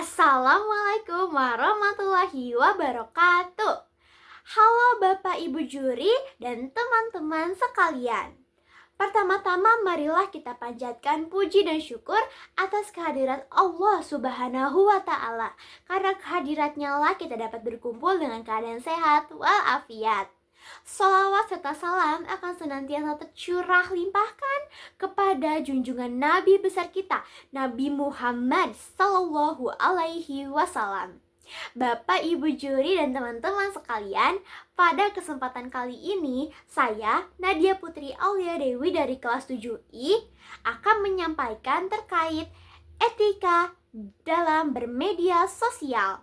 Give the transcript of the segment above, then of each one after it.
Assalamualaikum warahmatullahi wabarakatuh. Halo Bapak Ibu juri dan teman-teman sekalian. Pertama-tama marilah kita panjatkan puji dan syukur atas kehadirat Allah Subhanahu wa Ta'ala. Karena kehadiratnya lah kita dapat berkumpul dengan keadaan sehat walafiat. Sholawat serta salam akan senantiasa tercurah limpahkan kepada junjungan Nabi besar kita, Nabi Muhammad Sallallahu Alaihi Wasallam. Bapak, Ibu juri, dan teman-teman sekalian, pada kesempatan kali ini saya, Nadia Putri Aulia Dewi dari kelas 7I, akan menyampaikan terkait etika dalam bermedia sosial.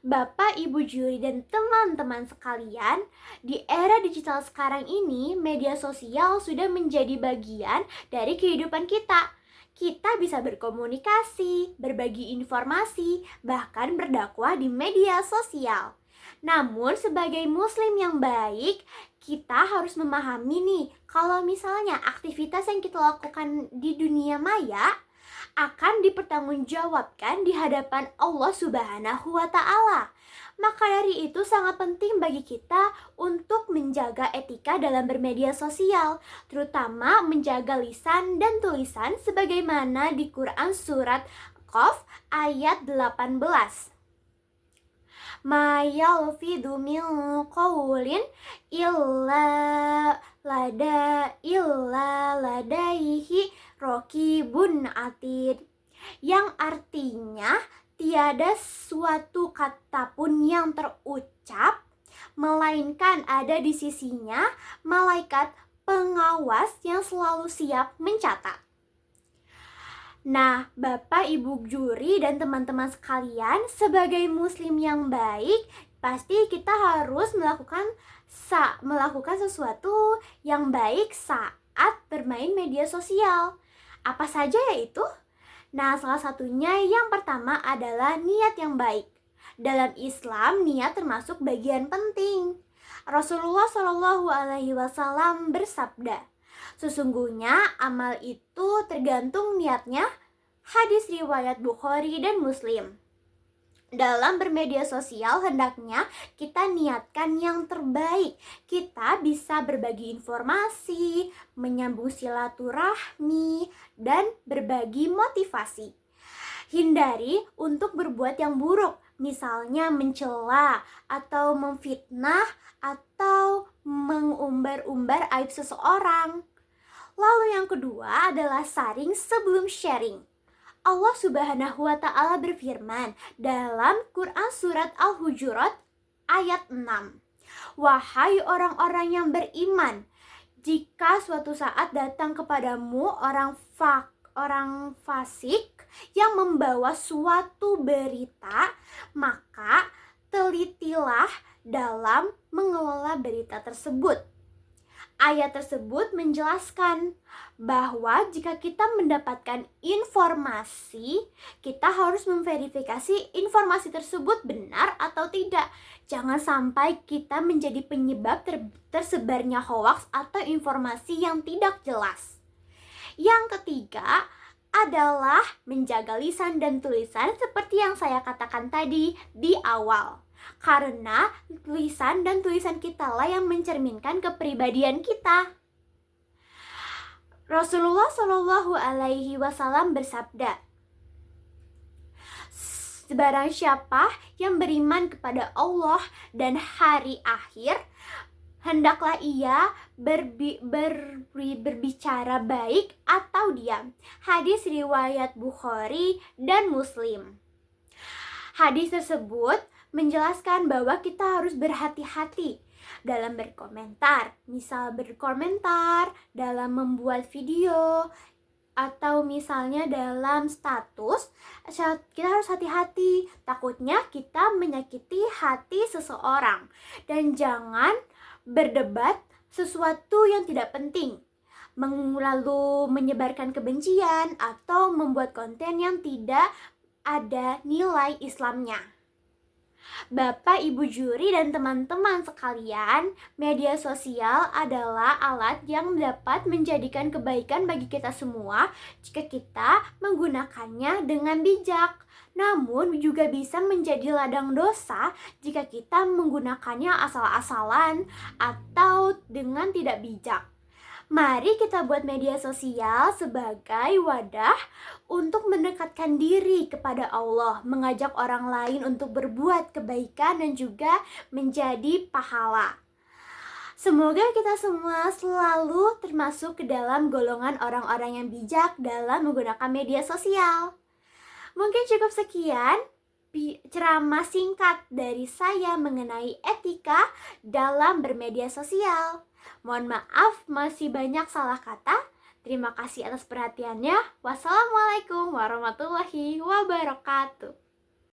Bapak, Ibu juri, dan teman-teman sekalian, di era digital sekarang ini, media sosial sudah menjadi bagian dari kehidupan kita. Kita bisa berkomunikasi, berbagi informasi, bahkan berdakwah di media sosial. Namun sebagai muslim yang baik, kita harus memahami nih, kalau misalnya aktivitas yang kita lakukan di dunia maya akan dipertanggungjawabkan di hadapan Allah Subhanahu wa Ta'ala. Maka dari itu sangat penting bagi kita untuk menjaga etika dalam bermedia sosial, terutama menjaga lisan dan tulisan sebagaimana di Quran surat Qaf ayat 18. Ma yalfidu min qawlin illa ladaihi raqibun atid, yang artinya tiada suatu kata pun yang terucap melainkan ada di sisinya malaikat pengawas yang selalu siap mencatat. Nah, Bapak, Ibu juri, dan teman-teman sekalian, sebagai muslim yang baik, pasti kita harus melakukan sesuatu yang baik saat bermain media sosial. Apa saja yaitu? Nah, salah satunya yang pertama adalah niat yang baik. Dalam Islam, niat termasuk bagian penting. Rasulullah Shallallahu Alaihi Wasallam bersabda, sesungguhnya amal itu tergantung niatnya. Hadis riwayat Bukhari dan Muslim. Dalam bermedia sosial hendaknya kita niatkan yang terbaik. Kita bisa berbagi informasi, menyambung silaturahmi, dan berbagi motivasi. Hindari untuk berbuat yang buruk, misalnya mencela atau memfitnah atau mengumbar-umbar aib seseorang. Lalu yang kedua adalah saring sebelum sharing. Allah Subhanahu wa Ta'ala berfirman dalam Quran surat Al-Hujurat ayat 6. Wahai orang-orang yang beriman, jika suatu saat datang kepadamu orang fasik yang membawa suatu berita, maka telitilah dalam mengelola berita tersebut. Ayat tersebut menjelaskan bahwa jika kita mendapatkan informasi, kita harus memverifikasi informasi tersebut benar atau tidak. Jangan sampai kita menjadi penyebab tersebarnya hoaks atau informasi yang tidak jelas. Yang ketiga adalah menjaga lisan dan tulisan seperti yang saya katakan tadi di awal. Karena lisan dan tulisan kita lah yang mencerminkan kepribadian kita. Rasulullah Shallallahu Alaihi Wasallam bersabda, barang siapa yang beriman kepada Allah dan hari akhir, hendaklah ia berbicara baik atau diam. Hadis riwayat Bukhari dan Muslim. Hadis tersebut menjelaskan bahwa kita harus berhati-hati dalam berkomentar. Misal berkomentar dalam membuat video atau misalnya dalam status, kita harus hati-hati. Takutnya kita menyakiti hati seseorang. Dan jangan berdebat sesuatu yang tidak penting, lalu menyebarkan kebencian atau membuat konten yang tidak ada nilai Islamnya. Bapak, Ibu juri, dan teman-teman sekalian, media sosial adalah alat yang dapat menjadikan kebaikan bagi kita semua jika kita menggunakannya dengan bijak. Namun juga bisa menjadi ladang dosa jika kita menggunakannya asal-asalan atau dengan tidak bijak. Mari kita buat media sosial sebagai wadah untuk mendekatkan diri kepada Allah, mengajak orang lain untuk berbuat kebaikan dan juga menjadi pahala. Semoga kita semua selalu termasuk ke dalam golongan orang-orang yang bijak dalam menggunakan media sosial. Mungkin cukup sekian ceramah singkat dari saya mengenai etika dalam bermedia sosial. Mohon maaf masih banyak salah kata. Terima kasih atas perhatiannya. Wassalamualaikum warahmatullahi wabarakatuh.